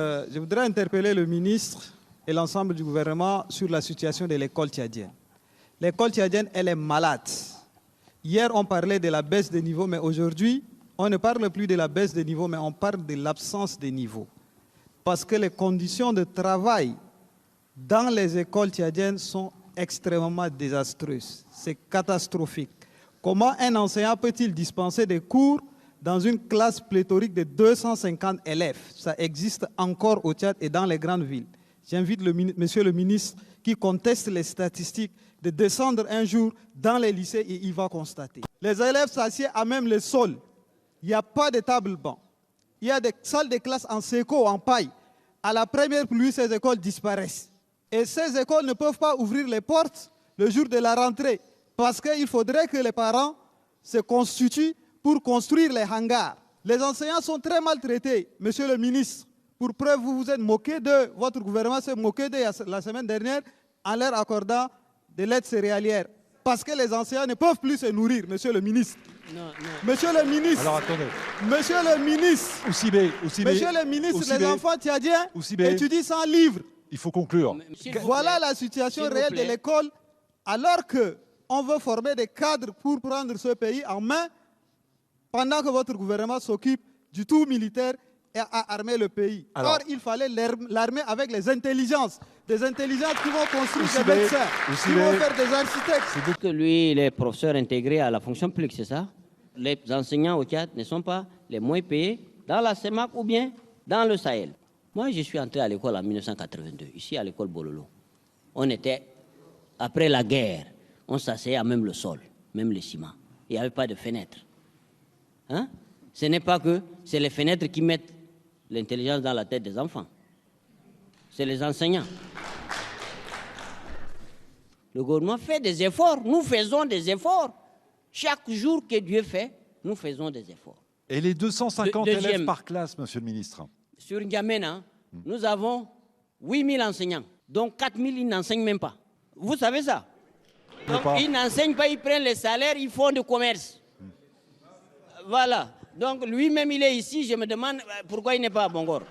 Je voudrais interpeller le ministre et l'ensemble du gouvernement sur la situation de l'école tchadienne. L'école tchadienne, elle est malade. Hier, on parlait de la baisse des niveaux, mais aujourd'hui, on ne parle plus de la baisse des niveaux, mais on parle de l'absence de niveaux. Parce que les conditions de travail dans les écoles tchadiennes sont extrêmement désastreuses. C'est catastrophique. Comment un enseignant peut-il dispenser des cours dans une classe pléthorique de 250 élèves? Ça existe encore au Tchad et dans les grandes villes. J'invite monsieur le ministre qui conteste les statistiques de descendre un jour dans les lycées et il va constater. Les élèves s'assiedent à même le sol. Il n'y a pas de table-banc. Il y a des salles de classe en séco, en paille. À la première pluie, ces écoles disparaissent. Et ces écoles ne peuvent pas ouvrir les portes le jour de la rentrée parce qu'il faudrait que les parents se constituent pour construire les hangars. Les enseignants sont très maltraités, monsieur le ministre. Pour preuve, vous vous êtes moqué d'eux, votre gouvernement s'est moqué d'eux la semaine dernière en leur accordant de l'aide céréalière. Parce que les enseignants ne peuvent plus se nourrir, monsieur le ministre. Non. Monsieur le ministre. Alors attendez. Monsieur le ministre. Ousibé. Monsieur le ministre, les enfants tchadiens étudient sans livre. Il faut conclure. Voilà la situation réelle de l'école, alors qu'on veut former des cadres pour prendre ce pays en main, pendant que votre gouvernement s'occupe du tout militaire et à armer le pays. Alors, or, il fallait l'armer avec les intelligences. Des intelligences qui vont construire des médecins, qui vont faire des architectes. C'est dire que lui, il est professeur intégré à la fonction publique, c'est ça? Les enseignants au Tchad ne sont pas les moins payés dans la CEMAC ou bien dans le Sahel. Moi, je suis entré à l'école en 1982, ici à l'école Bololo. On était, après la guerre, on s'asseyait à même le sol, même le ciment. Il n'y avait pas de fenêtres. Hein? Ce n'est pas que c'est les fenêtres qui mettent l'intelligence dans la tête des enfants. C'est les enseignants. Le gouvernement fait des efforts. Nous faisons des efforts. Chaque jour que Dieu fait, nous faisons des efforts. Et les 250 élèves par classe, monsieur le ministre? Sur N'Djamena, nous avons 8000 enseignants. Donc 4000, ils n'enseignent même pas. Vous savez ça? Donc ils n'enseignent pas, ils prennent les salaires, ils font du commerce. Voilà. Donc lui-même, il est ici. Je me demande pourquoi il n'est pas à Bongor.